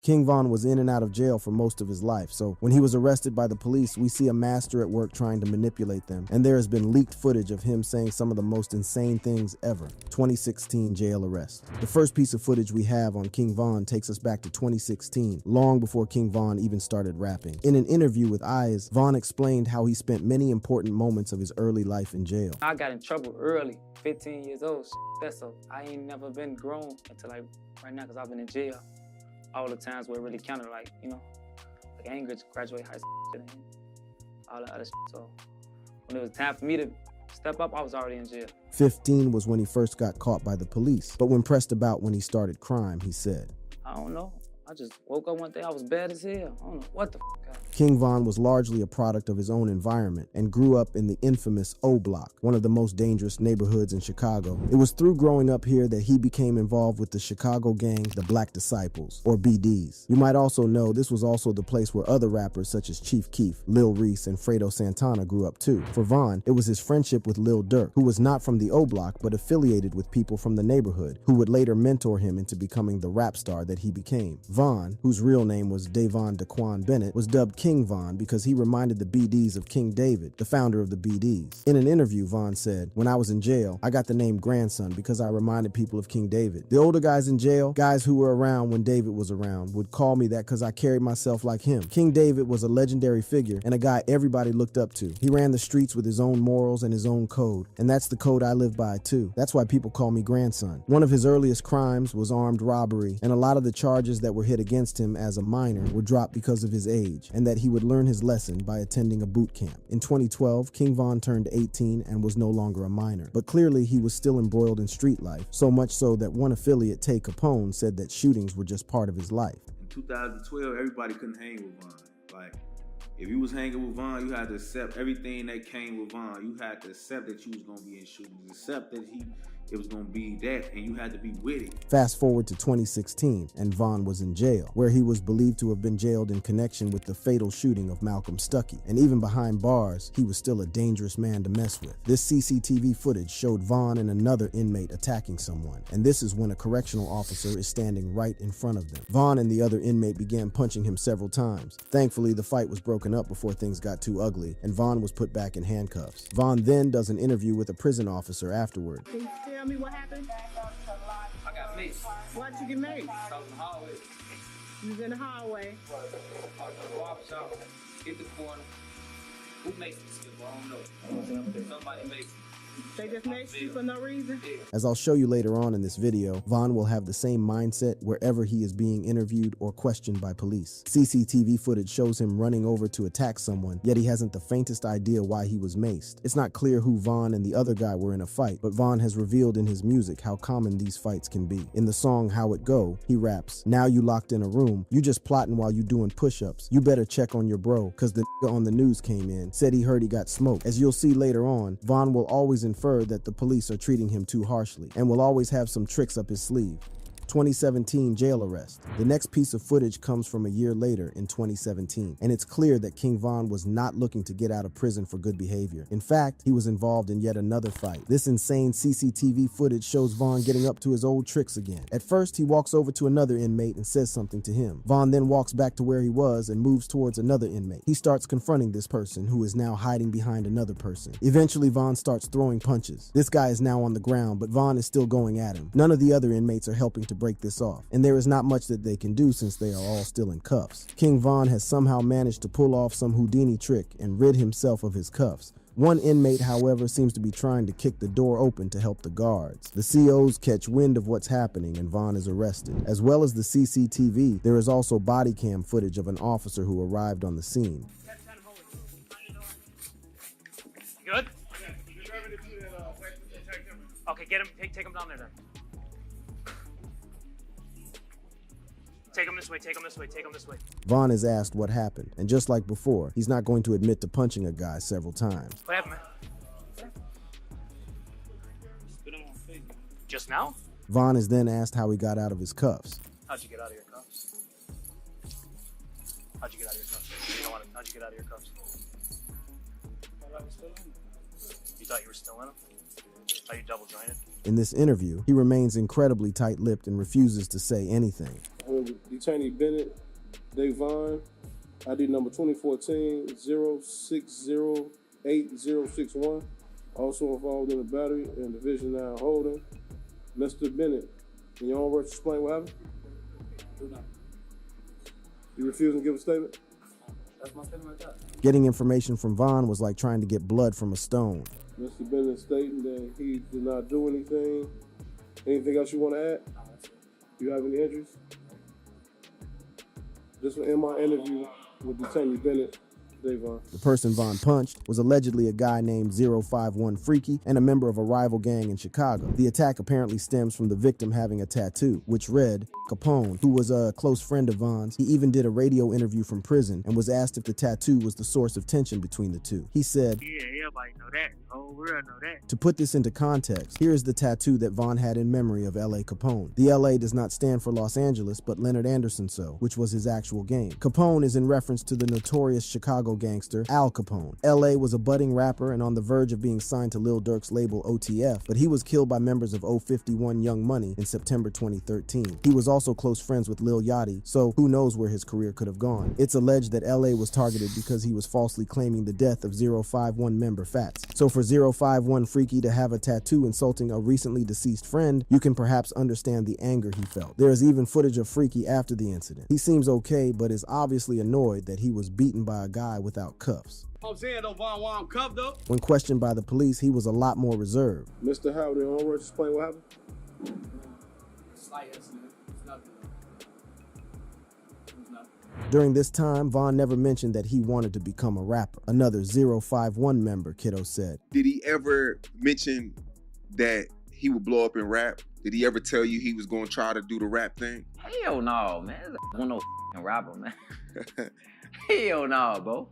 King Von was in and out of jail for most of his life, so when he was arrested by the police, we see a master at work trying to manipulate them, and there has been leaked footage of him saying some of the most insane things ever. 2016 jail arrest. The first piece of footage we have on King Von takes us back to 2016, long before King Von even started rapping. In an interview with Eyes, Von explained how he spent many important moments of his early life in jail. I got in trouble early, 15 years old, that's so I ain't never been grown until like right now, because I've been in jail. All the times where it really counted, like, you know, like anger, graduate high school, and all that other shit. So when it was time for me to step up, I was already in jail. 15 was when he first got caught by the police, but when pressed about when he started crime, he said, I don't know. I just woke up one day, I was bad as hell. I don't know what the f happened. King Von was largely a product of his own environment and grew up in the infamous O Block, one of the most dangerous neighborhoods in Chicago. It was through growing up here that he became involved with the Chicago gang, the Black Disciples, or BDs. You might also know this was also the place where other rappers such as Chief Keef, Lil Reese, and Fredo Santana grew up too. For Von, it was his friendship with Lil Durk, who was not from the O Block but affiliated with people from the neighborhood, who would later mentor him into becoming the rap star that he became. Von, whose real name was Davon Daquan Bennett, was dubbed King Von because he reminded the BDs of King David, the founder of the BDs. In an interview, Von said, "When I was in jail, I got the name Grandson because I reminded people of King David. The older guys in jail, guys who were around when David was around, would call me that because I carried myself like him. King David was a legendary figure and a guy everybody looked up to. He ran the streets with his own morals and his own code, and that's the code I live by too. That's why people call me Grandson." One of his earliest crimes was armed robbery, and a lot of the charges that were hit against him as a minor were dropped because of his age, and that he would learn his lesson by attending a boot camp. In 2012, King Von turned 18 and was no longer a minor, but clearly he was still embroiled in street life, so much so that one affiliate, Tay Capone, said that shootings were just part of his life. In 2012, everybody couldn't hang with Von. Like, if you was hanging with Von, you had to accept everything that came with Von. You had to accept that you was gonna be in shootings, accept that it was gonna be that, and you had to be with it. Fast forward to 2016, and Von was in jail, where he was believed to have been jailed in connection with the fatal shooting of Malcolm Stuckey. And even behind bars, he was still a dangerous man to mess with. This CCTV footage showed Von and another inmate attacking someone, and this is when a correctional officer is standing right in front of them. Von and the other inmate began punching him several times. Thankfully, the fight was broken up before things got too ugly, and Von was put back in handcuffs. Von then does an interview with a prison officer afterward. Tell me what happened? I got maced. Why'd you get maced? I was in the hallway. You was in the hallway. I was in the barber shop, hit the corner. Who maced me? I don't know. Somebody maced me. They just maced you for no reason? As I'll show you later on in this video, Von will have the same mindset wherever he is being interviewed or questioned by police. CCTV footage shows him running over to attack someone, yet he hasn't the faintest idea why he was maced. It's not clear who Von and the other guy were in a fight, but Von has revealed in his music how common these fights can be. In the song How It Go, he raps, "Now you locked in a room, you just plotting while you doing push-ups. You better check on your bro, cause the nigga on the news came in, said he heard he got smoked." As you'll see later on, Von will always infer that the police are treating him too harshly and will always have some tricks up his sleeve. 2017 jail arrest. The next piece of footage comes from a year later in 2017, and it's clear that King Von was not looking to get out of prison for good behavior. In fact, he was involved in yet another fight. This insane CCTV footage shows Von getting up to his old tricks again. At first, he walks over to another inmate and says something to him. Von then walks back to where he was and moves towards another inmate. He starts confronting this person, who is now hiding behind another person. Eventually, Von starts throwing punches. This guy is now on the ground, but Von is still going at him. None of the other inmates are helping to break this off, and there is not much that they can do since they are all still in cuffs. King Von has somehow managed to pull off some Houdini trick and rid himself of his cuffs. One inmate, however, seems to be trying to kick the door open to help the guards. The COs catch wind of what's happening and Von is arrested. As well as the CCTV, there is also body cam footage of an officer who arrived on the scene. Good? Okay, get him, take him down there then. Take him this way, take him this way, take him this way. Von is asked what happened, and just like before, he's not going to admit to punching a guy several times. What happened, man? Just now? Von is then asked how he got out of his cuffs. How'd you get out of your cuffs? How'd you get out of your cuffs? How'd you get out of your cuffs? You thought you were still in them? Are you double jointed? In this interview, he remains incredibly tight-lipped and refuses to say anything. Detainee Bennett, Davon, ID number 2014-0608061, also involved in the battery and Division 9 holding. Mr. Bennett, in your own words, explain what happened? You refusing to give a statement? That's my statement right there. Getting information from Vaughn was like trying to get blood from a stone. Mr. Bennett stating that he did not do anything. Anything else you want to add? No, that's it. You have any injuries? This was in my interview with Detainee Bennett, Davon. The person Vaughn punched was allegedly a guy named 051 Freaky and a member of a rival gang in Chicago. The attack apparently stems from the victim having a tattoo, which read Capone, who was a close friend of Vaughn's. He even did a radio interview from prison and was asked if the tattoo was the source of tension between the two. He said, Yeah, everybody know that. The whole world know that. to put this into context, here is the tattoo that Vaughn had in memory of L.A. Capone. The L.A. does not stand for Los Angeles, but Leonard Anderson so, which was his actual game. Capone is in reference to the notorious Chicago gangster Al Capone. L.A. was a budding rapper and on the verge of being signed to Lil Durk's label OTF, but he was killed by members of 051 Young Money in September 2013. He was also close friends with Lil Yachty, so who knows where his career could have gone. It's alleged that L.A. was targeted because he was falsely claiming the death of 051 member Fats. So for 051 Freaky to have a tattoo insulting a recently deceased friend, you can perhaps understand the anger he felt. There is even footage of Freaky after the incident. He seems okay, but is obviously annoyed that he was beaten by a guy without cuffs. I'm saying though, Von, why I'm cuffed up? When questioned by the police, he was a lot more reserved. Mr. Howard, in your own words, explain what happened? Slight incident. It's nothing. It's nothing. During this time, Vaughn never mentioned that he wanted to become a rapper. Another 051 member, Kiddo said. Did he ever mention that he would blow up in rap? Did he ever tell you he was going to try to do the rap thing? Hell no, man. I don't know rapper, man. Hell no, bro.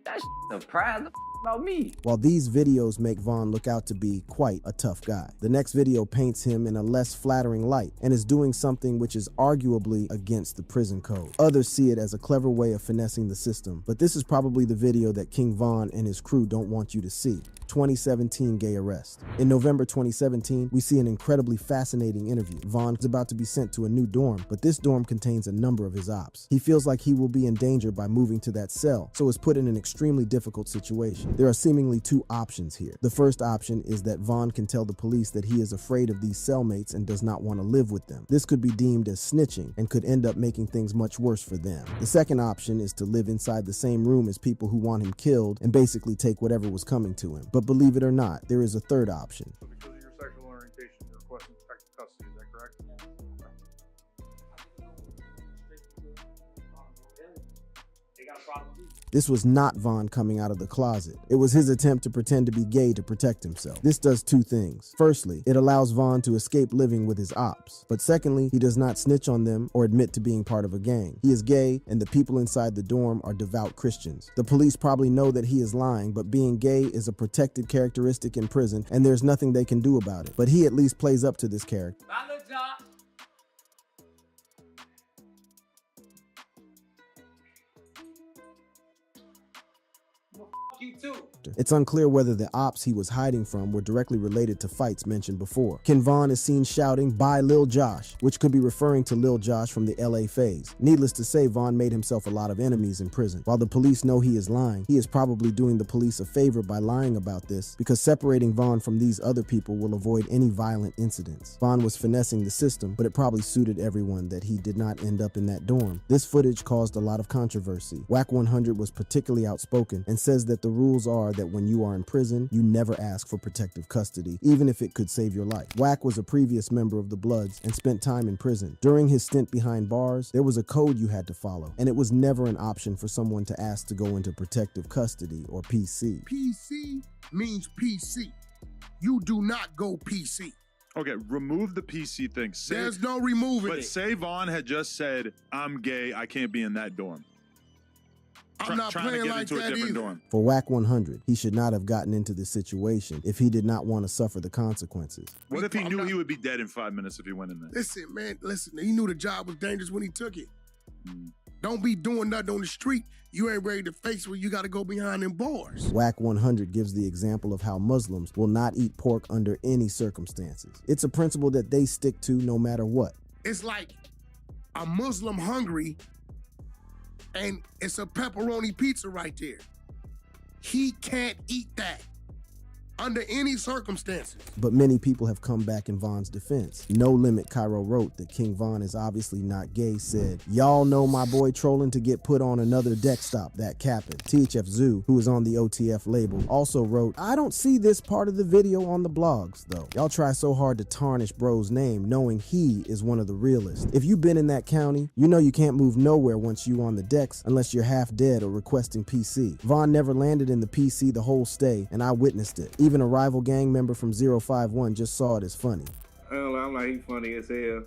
That surprised the about me. While these videos make Vaughn look out to be quite a tough guy, the next video paints him in a less flattering light and is doing something which is arguably against the prison code. Others see it as a clever way of finessing the system, but this is probably the video that King Von and his crew don't want you to see. 2017 gay arrest. In November 2017, we see an incredibly fascinating interview. Vaughn is about to be sent to a new dorm, but this dorm contains a number of his ops. He feels like he will be in danger by moving to that cell, so is put in an extremely difficult situation. There are seemingly two options here. The first option is that Vaughn can tell the police that he is afraid of these cellmates and does not want to live with them. This could be deemed as snitching and could end up making things much worse for them. The second option is to live inside the same room as people who want him killed and basically take whatever was coming to him. But believe it or not, there is a third option. So because of your sexual orientation, you're requesting protective custody, is that correct? They got a problem with me. This was not Vaughn coming out of the closet. It was his attempt to pretend to be gay to protect himself. This does two things. Firstly, it allows Vaughn to escape living with his ops. But secondly, he does not snitch on them or admit to being part of a gang. He is gay, and the people inside the dorm are devout Christians. The police probably know that he is lying, but being gay is a protected characteristic in prison, and there's nothing they can do about it. But he at least plays up to this character. Bye, little John. You too. It's unclear whether the ops he was hiding from were directly related to fights mentioned before. Ken Von is seen shouting, "Bye Lil Josh," which could be referring to Lil Josh from the LA phase. Needless to say, Von made himself a lot of enemies in prison. While the police know he is lying, he is probably doing the police a favor by lying about this, because separating Von from these other people will avoid any violent incidents. Von was finessing the system, but it probably suited everyone that he did not end up in that dorm. This footage caused a lot of controversy. Wack 100 was particularly outspoken and says that the rules are that when you are in prison, you never ask for protective custody, even if it could save your life. Wack was a previous member of the Bloods and spent time in prison. During his stint behind bars, there was a code you had to follow, and it was never an option for someone to ask to go into protective custody or PC. PC means PC. You do not go PC. Okay, remove the PC thing. There's no removing but it. say Vaughn had just said, "I'm gay, I can't be in that dorm." I'm not trying to playing get like into a that different either. dorm. For Wack 100, he should not have gotten into this situation if he did not want to suffer the consequences. What if he knew he would be dead in 5 minutes if he went in there? Listen, man, listen. He knew the job was dangerous when he took it. Don't be doing nothing on the street. You ain't ready to face where you got to go behind them bars. Wack 100 gives the example of how Muslims will not eat pork under any circumstances. It's a principle that they stick to no matter what. It's like I'm Muslim hungry, and it's a pepperoni pizza right there. He can't eat that under any circumstances. But many people have come back in Von's defense. No Limit Cairo wrote that King Von is obviously not gay, said, "Y'all know my boy trolling to get put on another deck stop, that capping." THF Zoo, who is on the OTF label, also wrote, "I don't see this part of the video on the blogs, though. Y'all try so hard to tarnish bro's name, knowing he is one of the realest. If you've been in that county, you know you can't move nowhere once you on the decks unless you're half dead or requesting PC. Von never landed in the PC the whole stay, and I witnessed it. Even a rival gang member from 051 just saw it as funny." I don't know, I'm like, he's funny as hell.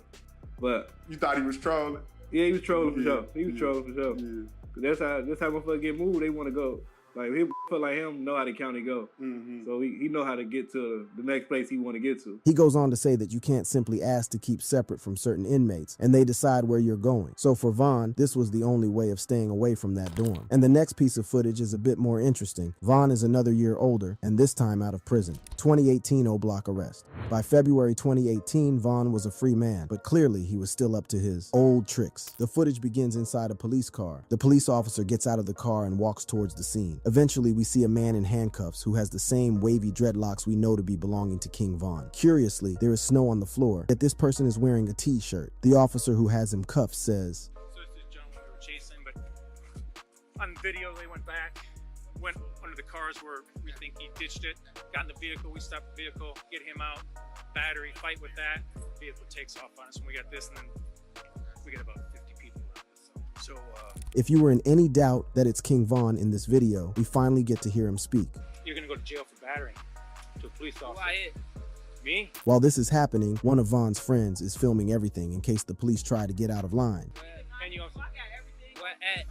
But You thought he was trolling? yeah, he was trolling for sure. He was trolling for sure. Yeah. That's how motherfuckers get moved. They want to go. Like, he feel like him know how the county go. So he know how to get to the next place he want to get to. He goes on to say that you can't simply ask to keep separate from certain inmates, and they decide where you're going. So for Von, this was the only way of staying away from that dorm. And the next piece of footage is a bit more interesting. Von is another year older, and this time out of prison. 2018 O-Block arrest. By February 2018, Von was a free man, but clearly he was still up to his old tricks. The footage begins inside a police car. The police officer gets out of the car and walks towards the scene. Eventually, we see a man in handcuffs who has the same wavy dreadlocks we know to be belonging to King Von. Curiously, there is snow on the floor, yet this person is wearing a t-shirt. The officer who has him cuffed says, So it's this gentleman we were chasing, but on video they went back, went under the cars where we think he ditched it, got in the vehicle, we stopped the vehicle, get him out, battery, fight with that, vehicle takes off on us, and we got this, and then we get about 50 people around us. So if you were in any doubt that it's King Von in this video, we finally get to hear him speak. you're gonna go to jail for battering to a police officer. Me? While this is happening, one of Von's friends is filming everything in case the police try to get out of line. And you also,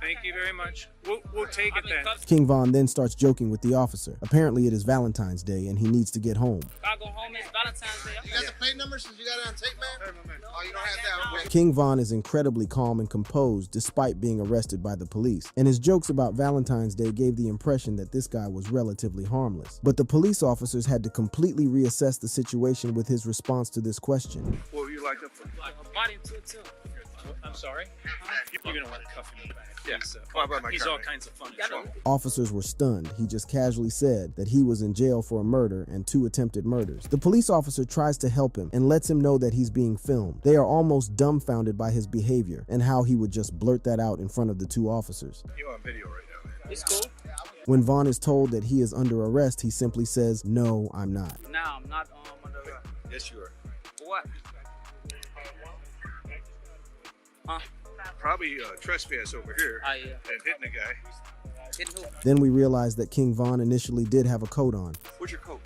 thank you very much. We'll take it then. King Von then starts joking with the officer. Apparently it is Valentine's Day and he needs to get home. I'll go home, it's Valentine's Day. You got the plate number since you got it on tape, man? Oh, you don't have that? Okay. King Von is incredibly calm and composed despite being arrested by the police, and his jokes about Valentine's Day gave the impression that this guy was relatively harmless. But the police officers had to completely reassess the situation with his response to this question. What would you like up for? Body too. I'm sorry? You're gonna want to cuff him in the back. Yeah. He's all kinds of fun. Officers were stunned. He just casually said that he was in jail for a murder and 2 attempted murders. The police officer tries to help him and lets him know that he's being filmed. They are almost dumbfounded by his behavior and how he would just blurt that out in front of the 2 officers. You're on video right now, man. It's cool. When Von is told that he is under arrest, he simply says, "No, I'm not." No, I'm not under arrest. Yes, you are. What? Huh? Probably trespass over here Yeah. and hitting the guy. Hitting who? Then we realize that King Von initially did have a coat on. Where's your coat?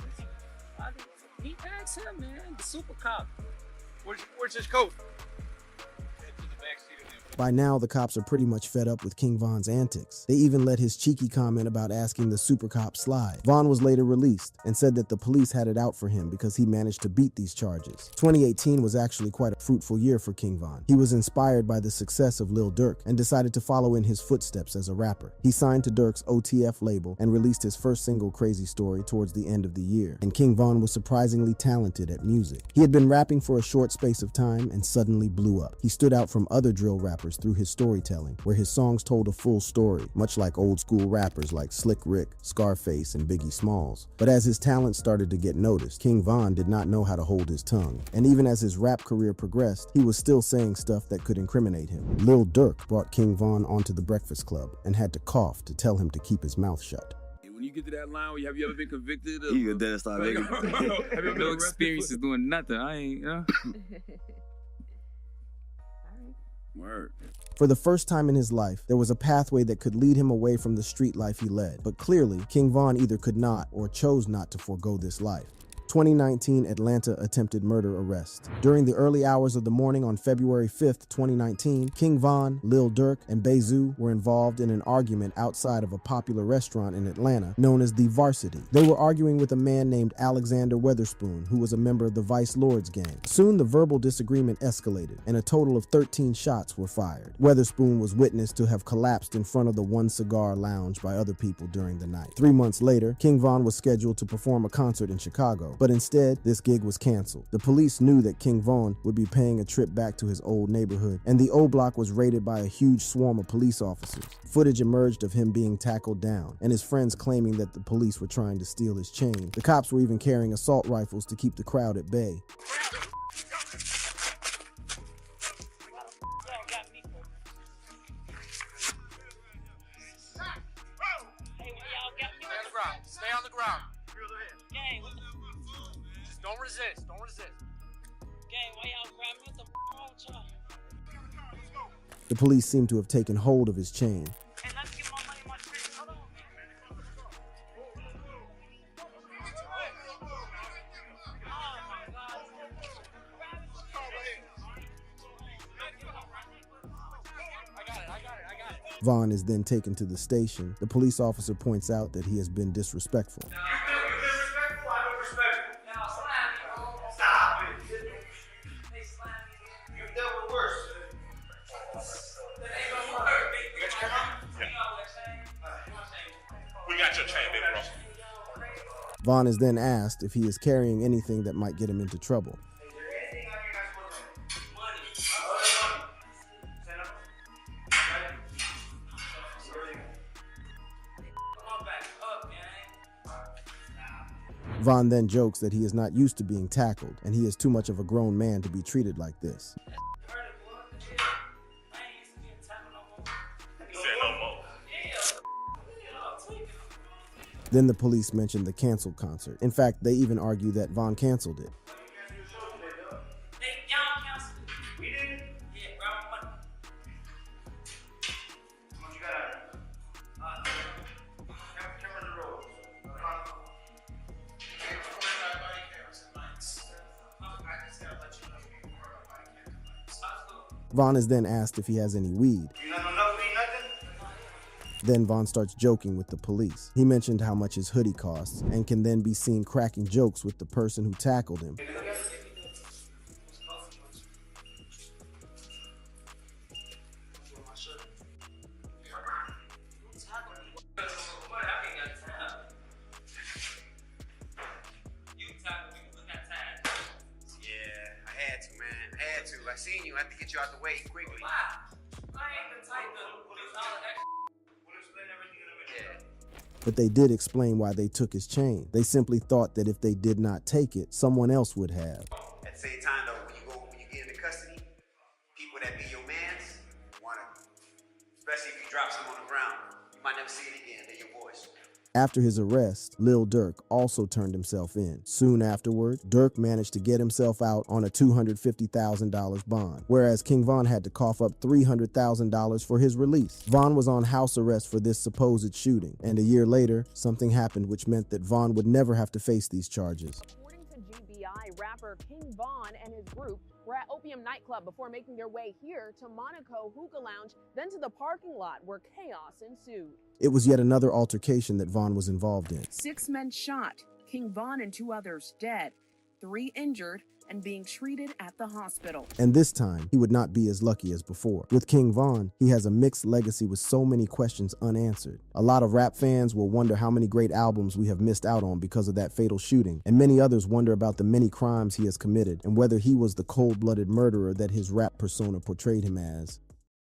He asked him, man. The super cop. Where's his coat? By now, the cops are pretty much fed up with King Von's antics. They even let his cheeky comment about asking the super cop slide. Von was later released and said that the police had it out for him because he managed to beat these charges. 2018 was actually quite a fruitful year for King Von. He was inspired by the success of Lil Durk and decided to follow in his footsteps as a rapper. He signed to Durk's OTF label and released his first single, Crazy Story, towards the end of the year. And King Von was surprisingly talented at music. He had been rapping for a short space of time and suddenly blew up. He stood out from other drill rappers through his storytelling, where his songs told a full story, much like old school rappers like Slick Rick, Scarface, and Biggie Smalls. But as his talent started to get noticed, King Von did not know how to hold his tongue. And even as his rap career progressed, he was still saying stuff that could incriminate him. Lil Durk brought King Von onto the Breakfast Club and had to cough to tell him to keep his mouth shut. When you get to that line, have you ever been convicted of? You could then start making. Have you no experiences doing nothing. I ain't, you know? Word. For the first time in his life, there was a pathway that could lead him away from the street life he led. But clearly, King Von either could not or chose not to forego this life. 2019 Atlanta attempted murder arrest. During the early hours of the morning on February 5th, 2019, King Von, Lil Durk, and Bezu were involved in an argument outside of a popular restaurant in Atlanta known as the Varsity. They were arguing with a man named Alexander Weatherspoon, who was a member of the Vice Lords gang. Soon the verbal disagreement escalated, and a total of 13 shots were fired. Weatherspoon was witnessed to have collapsed in front of the One Cigar Lounge by other people during the night. 3 months later, King Von was scheduled to perform a concert in Chicago, But instead, this gig was canceled. The police knew that King Von would be paying a trip back to his old neighborhood, and the O Block was raided by a huge swarm of police officers. Footage emerged of him being tackled down, and his friends claiming that the police were trying to steal his chain. The cops were even carrying assault rifles to keep the crowd at bay. Stay on the ground. Gang, just don't resist. Don't resist. Gang, why y'all grab me? What the wrong with y'all? The police seemed to have taken hold of his chain. Hey, let me get my money, my tricks. Hold on. Von is then taken to the station. The police officer points out that he has been disrespectful. Von is then asked if he is carrying anything that might get him into trouble. Von then jokes that he is not used to being tackled, and he is too much of a grown man to be treated like this. Then the police mentioned the canceled concert. In fact, they even argue that Von canceled it. Von is then asked if he has any weed. Then Von starts joking with the police. He mentioned how much his hoodie costs and can then be seen cracking jokes with the person who tackled him. I seen you. I have to get you out the way quickly. Wow. I ain't the type to put all the extra. We'll explain everything in a minute. But they did explain why they took his chain. They simply thought that if they did not take it, someone else would have. At the same time, though, when you get into custody, people that be your mans want to, especially if you drop some on the ground, you might never see it again. They're your voice. After his arrest, Lil Durk also turned himself in. Soon afterward, Durk managed to get himself out on a $250,000 bond, whereas King Von had to cough up $300,000 for his release. Von was on house arrest for this supposed shooting, and a year later, something happened which meant that Von would never have to face these charges. According to GBI, rapper King Von and his group were at Opium nightclub before making their way here to Monaco Hookah Lounge, then to the parking lot where chaos ensued. It was yet another altercation that Von was involved in. 6 men shot, King Von and 2 others dead, 3 injured and being treated at the hospital. And this time, he would not be as lucky as before. With King Von, he has a mixed legacy with so many questions unanswered. A lot of rap fans will wonder how many great albums we have missed out on because of that fatal shooting, and many others wonder about the many crimes he has committed and whether he was the cold-blooded murderer that his rap persona portrayed him as.